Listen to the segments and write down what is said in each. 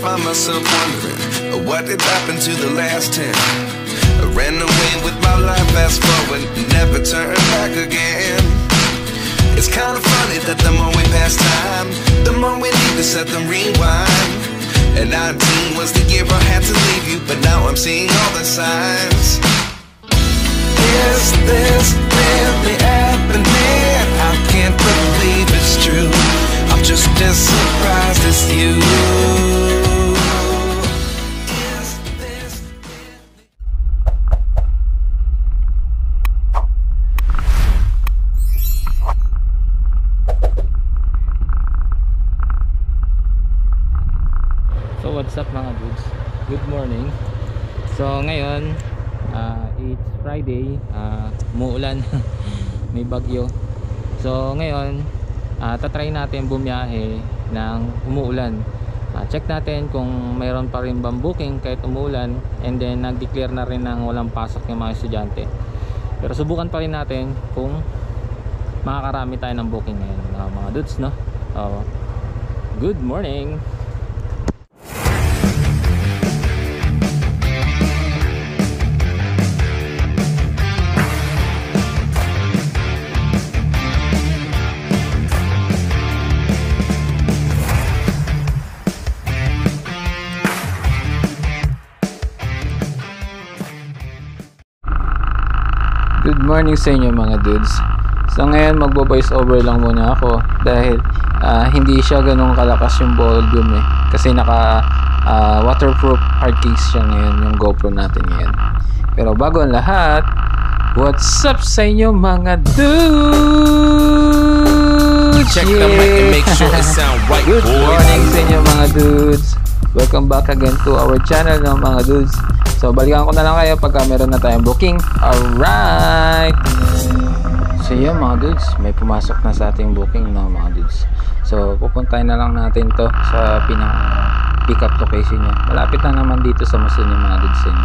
find myself wondering, what did happen to the last 10? I ran away with my life, fast forward, never turn back again. It's kind of funny that the more we pass time, the more we need to set them rewind. And 19 was the year I had to leave you, but now I'm seeing all the signs. Is this really happening? I can't believe it's true. I'm just as surprised as you. So what's up mga dudes? Good morning. So ngayon it's Friday, umuulan. May bagyo. So ngayon tatry natin bumiyahe ng umuulan. Check natin kung mayroon pa rin bang booking kahit umuulan, and then nag-declare na rin ng walang pasok yung mga estudyante. Pero subukan pa rin natin kung makakarami tayo ng booking ngayon, mga dudes, no? Good morning. Good morning sa inyo mga dudes. So ngayon magbo-voice over lang muna ako dahil hindi siya ganun kalakas yung volume kasi naka waterproof hard case siya ngayon yung GoPro natin ngayon. Pero bago ang lahat, what's up sa inyo mga dudes? Check the mic and make sure it sound right. Good morning sa inyo mga dudes. Welcome back again to our channel ng mga dudes. So balikan ko na lang kayo pagka meron na tayong booking. Alright. So yun mga dudes, may pumasok na sa ating booking no, mga dudes. So pupuntahin na lang natin to sa pick up location niya. Malapit na naman dito sa Muson yung mga dudes yun.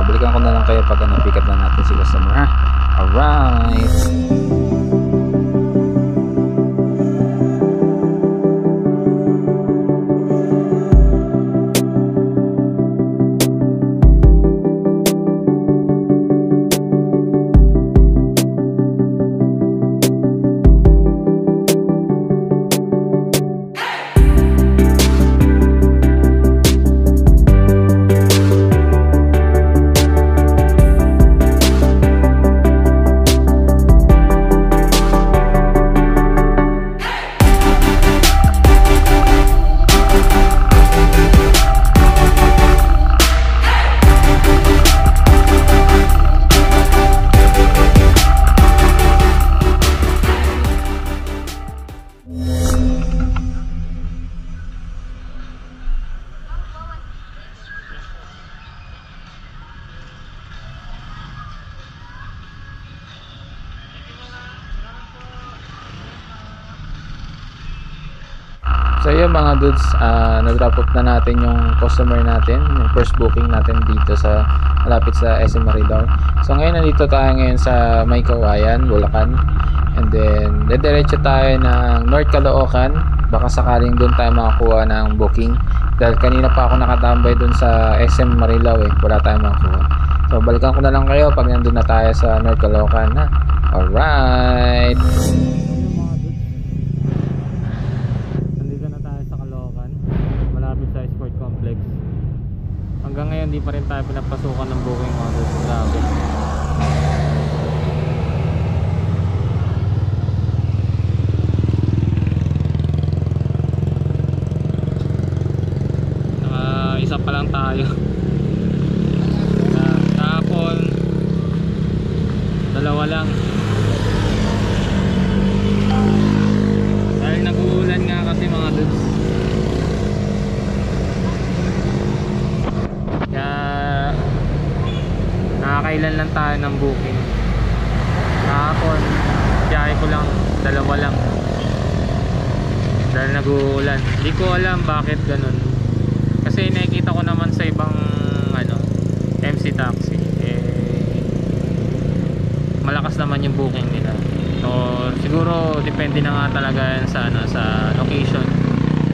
Balikan ko na lang kayo pagka na-pick up na natin si customer, ha? Alright. So yun mga dudes, nag-wrap up na natin yung customer natin, yung first booking natin dito sa malapit sa SM Marilao. So ngayon nandito tayo ngayon sa May Kawayan, Bulacan. And then dediretso tayo ng North Caloocan. Baka sakaling doon tayo makakuha ng booking. Dahil kanina pa ako nakatambay doon sa SM Marilao wala tayong makakuha. So balikan ko na lang kayo pag nandun na tayo sa North Caloocan, ha? Alright. Hanggang ngayon di pa rin tayo pinapasukan ng booking mga dudes. Grabe. Isa pa lang tayo. Kahapon dalawa lang. Dahil nag-uulan nga kasi mga dudes. Nakakailan lang tayo ng booking. Kahapon biyahe ko lang, dalawa lang dahil nag-uulan. Hindi ko alam bakit ganun, kasi nakikita ko naman sa ibang MC taxi malakas naman yung booking nila. So siguro depende na nga talaga yan sa sa location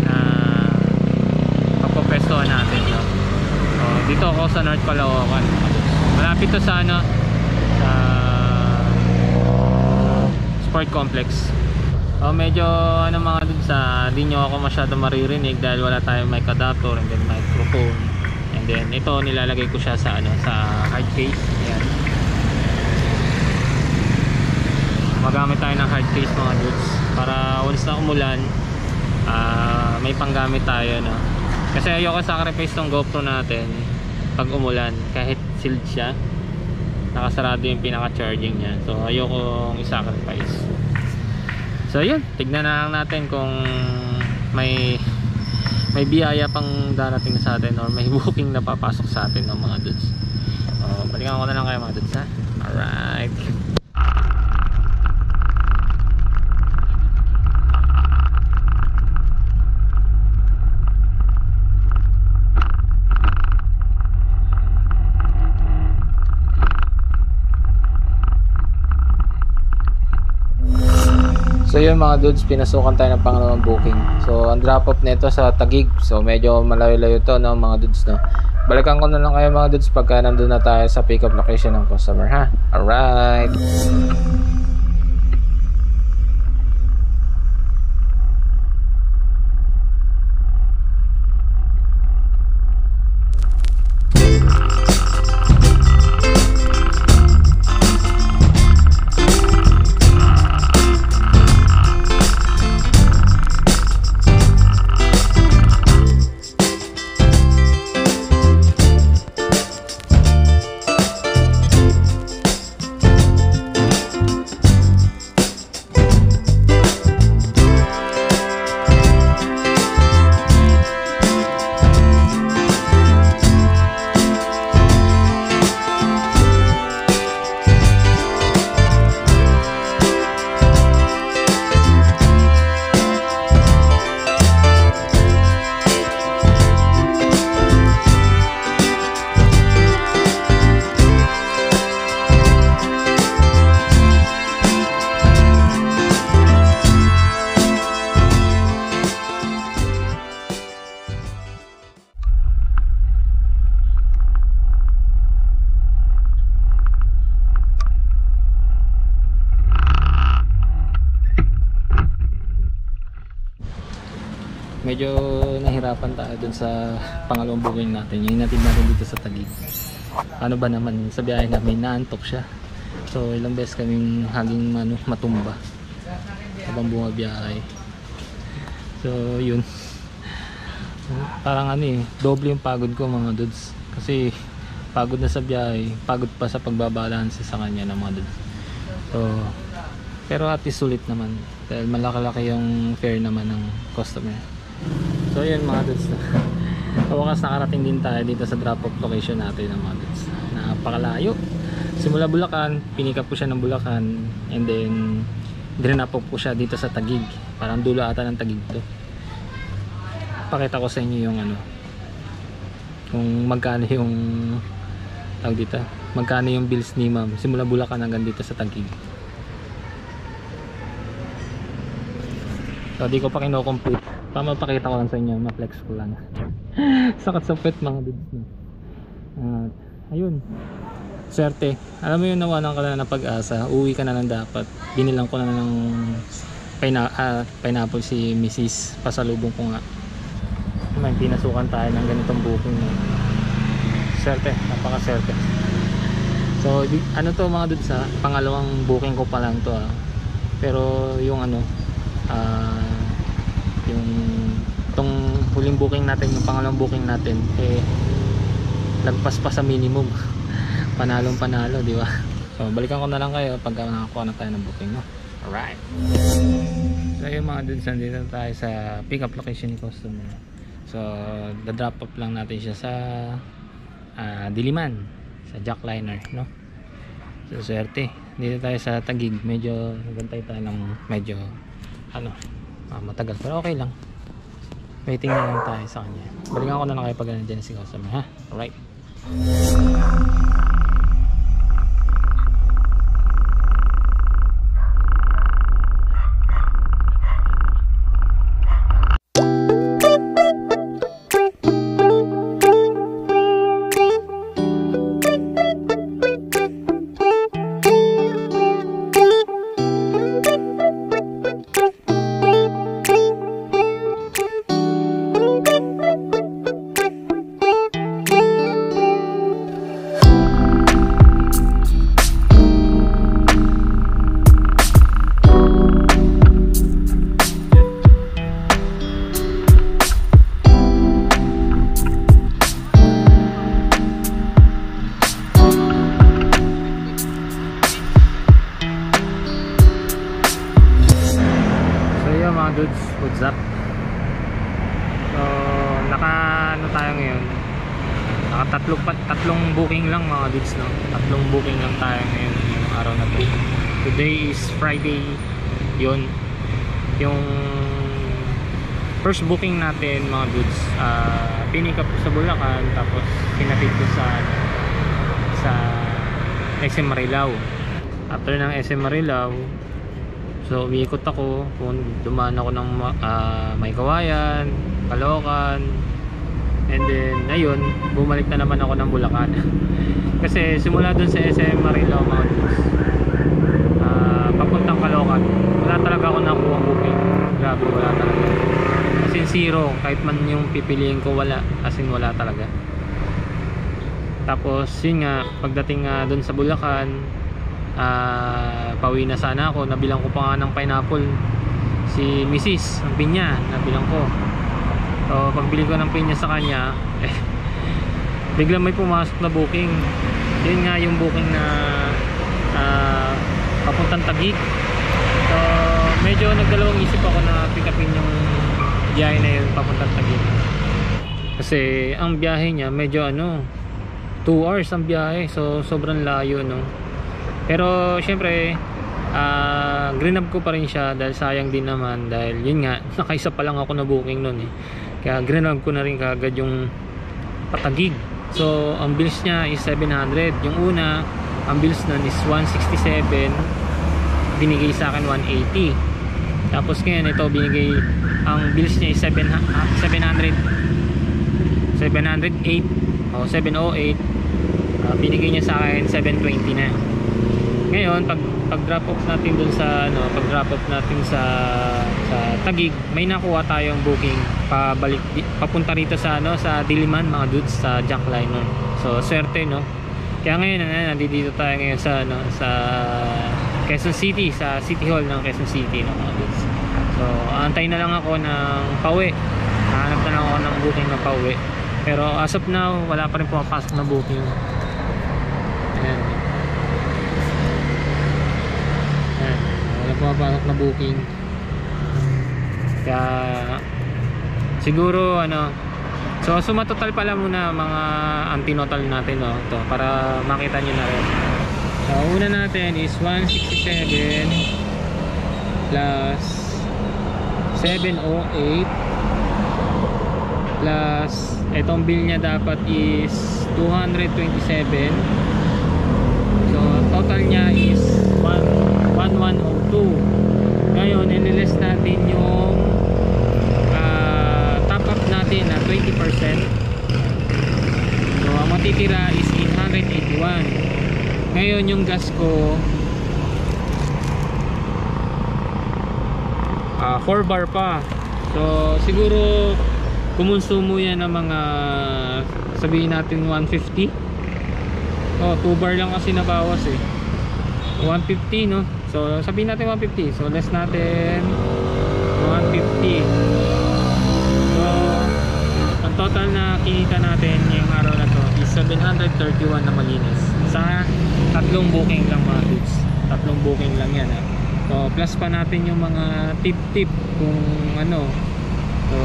na pagpapwestuhan nandito ako sa North Caloocan. Malapit to sa ano, sa Sport Complex. Medyo ano mga dudes, di nyo ako masyado maririnig dahil wala tayong mic adapter and then microphone. And then ito nilalagay ko siya sa ano, sa hard case. Ayan. Magamit tayo ng hard case mga dudes para once na umulan, may panggamit tayo, no? Kasi ayoko sacrifice tong GoPro natin pag umulan kahit sealed siya, nakasarado yung pinaka charging niya, so ayoko i-sacrifice. So yun, tignan na lang natin kung may biyaya pang darating sa atin or may booking na papasok sa atin ng mga dudes. Balikan ko na lang kayo mga dudes, ha? Alright. So yun mga dudes, pinasukan tayo ng pangalawang booking. So ang drop off nito sa Taguig. So medyo malayo-layo to, no, mga dudes, no. Balikan ko na lang kayo mga dudes pagka nandun na tayo sa pick up location ng customer, ha. Alright. Medyo nahirapan tayo dun sa pangalawang booking natin. Yung natin dito sa Taguig. Ano ba naman, sa biyahe namin naantok siya. So ilang beses kaming haging matumba habang bumabiyahe. So yun. Parang ano eh, doble yung pagod ko mga dudes. Kasi pagod na sa biyahe, pagod pa sa pagbabalanse sa kanya ng mga dudes. So pero at least sulit naman dahil malaki-laki yung fare naman ng customer. So yun mga dudes, wakas nakarating din tayo dito sa drop off location natin ng mga dudes. Napakalayo, simula Bulacan, pinikap ko siya ng Bulacan, and then drinap ko siya dito sa Taguig. Parang dulo ata ng Taguig to. Pakita ko sa inyo yung ano, kung magkano yung tawag dito, magkano yung bills ni ma'am simula Bulacan hanggang dito sa Taguig. So di ko pa kino-complete, mapakita ko lang sa inyo, ma-flex ko lang. Sakat sa pet mga dudes, no? Ayun, swerte. Alam mo yung nawanan ka na ng pag-asa, uwi ka na lang dapat. Binilang ko na ng pineapple si Mrs. Pasalubong ko nga. May pinasukan tayo ng ganitong booking, no? Swerte, napaka-swerte. So ano to mga dudes, ha? Pangalawang booking ko pa lang to, ha? Pero yung ano, yung itong huling booking natin, yung pangalawang booking natin, eh lagpas pa sa minimum. Panalong panalo, di ba? So balikan ko na lang kayo pagka nakakuha na tayo ng booking, no? Alright. So yung mga dudes, nandito tayo sa pick up location ni customer. So the-drop off lang natin siya sa Diliman, sa Jackliner, no? So swerte, dito tayo sa Taguig. Medyo nagantay tayo ng medyo ano, matagal, pero okay lang. Waiting na lang tayo sa kanya. Balikan ko na lang kayo pag nandiyan si customer, ha? Alright. what's up? So ano tayo ngayon, tatlong booking lang mga dudes, no? Tatlong booking lang tayo ngayon yung araw na to. Today is Friday. Yun yung first booking natin mga dudes. Pinick up sa Bulacan, tapos sinatid ko sa SM Marilao. After ng SM Marilao, so umiikot ako, dumaan ako ng Maykawayan, Caloocan, and then ayun, bumalik na naman ako ng Bulacan. Kasi simula dun sa SM Marilao mga dudes, papuntang Caloocan, wala talaga ako nakuha ang booking. Grabe, wala talaga. As in zero, kahit man yung pipiliin ko wala, as in wala talaga. Tapos yun nga, pagdating dun sa Bulacan, pauwi na sana ako. Nabilang ko pa nga ng pineapple si Mrs. ang pinya, nabilang ko. So pagbili ko ng pinya sa kanya, biglang may pumasok na booking. Yun nga yung booking na papuntang Taguig. So medyo nagdalawang isip ako na pick upin yung biyahe na yun papuntang Taguig, kasi ang biyahe niya medyo 2 hours ang biyahe, so sobrang layo, no? Pero syempre grinab ko pa rin siya dahil sayang din naman, dahil yun nga, nakaisa pa lang ako na booking nun eh. Kaya grinab ko na rin kaagad yung Patagig. So ang bills niya is 700. Yung una, ang bills nun is 167, binigay sa akin 180. Tapos ngayon ito, binigay, ang bills niya is 708 o 708. Binigay niya sa akin 720 na. Ngayon pag drop off natin dun sa pag drop off natin sa Taguig, may nakuha tayong booking papunta rito sa sa Diliman mga dudes, sa Jackline, no? So swerte, no? Kaya ngayon nandito tayo ngayon sa sa Quezon City, sa City Hall ng Quezon City, no, mga dudes. So antay na lang ako ng pauwi. Hanap na lang ako ng booking na pauwi. Pero as of now, wala pa rin pumapasok na booking. Ayan. Ayan. Wala pumapasok na booking. Kaya siguro so sumatotal pala muna mga antinotal natin, no, to, para makita nyo na rin. So una natin is 167 plus 708 plus itong bill niya dapat is 227. So total niya is 1102. Ngayon inilis natin yung top up natin na 20%. So ang matitira is 881. Ngayon yung gas ko 4 bar pa. So siguro kumonsumo yan ng mga, sabihin natin 150. 2 bar lang kasi nabawas eh. 150, no? So sabihin natin 150. So less natin 150. So ang total na kinita natin ngayong araw na to is 731 na malinis sa tatlong booking lang mga dudes. Tatlong booking lang yan, ha? So plus pa natin yung mga tip kung so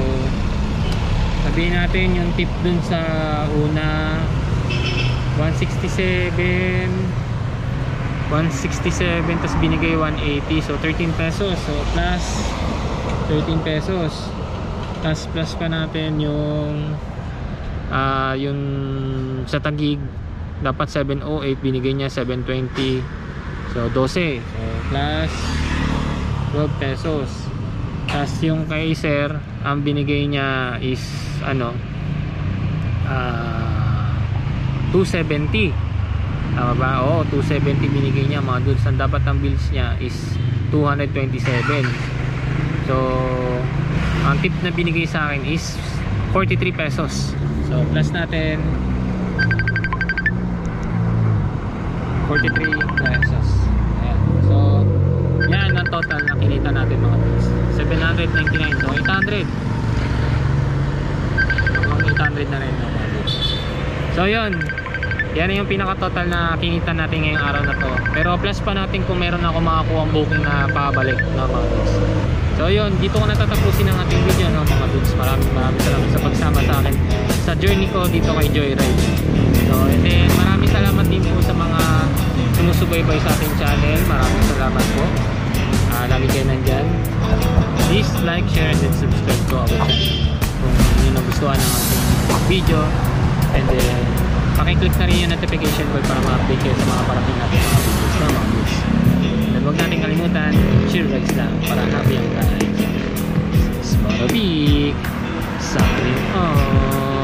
sabihin natin yung tip dun sa una 167 tapos binigay 180, so 13 pesos. So plus 13 pesos, tapos plus pa natin yung sa Taguig dapat 708, binigay niya 720, so 12. So plus 12 pesos. Tapos yung kay Sir, ang binigay niya is 270. Tama ba? Oo, 270 binigay niya mga dudes. Ang dapat ang bills niya is 227. So ang tip na binigay sa akin is 43 pesos. So plus natin 43 pesos. Ayan. So yan ang total na kinita natin mga dudes. 799. So 800. Mukhang 800 na rin mga dudes. So yun, yan yung pinaka total na kinita natin ngayong araw na to. Pero plus pa natin kung meron ako makakuha ang booking na pabalik na mga dudes. So yun, dito ko natatapusin ang ating video, no, mga dudes. Maraming salamat sa pagsama sa akin sa journey ko dito kay Joyride. So and then maraming salamat din po sa mga sumusubaybay sa ating channel. Maraming salamat po. Lagi kayo nandyan. Please like, share, and subscribe to our channel kung hindi nagustuhan ang ating video. And then pakiclick na rin yung notification bell para ma-update kayo sa mga parating natin mga videos na mga views. And huwag natin kalimutan, chill vibes lang para happy ang guys. Smarabic! Signing on!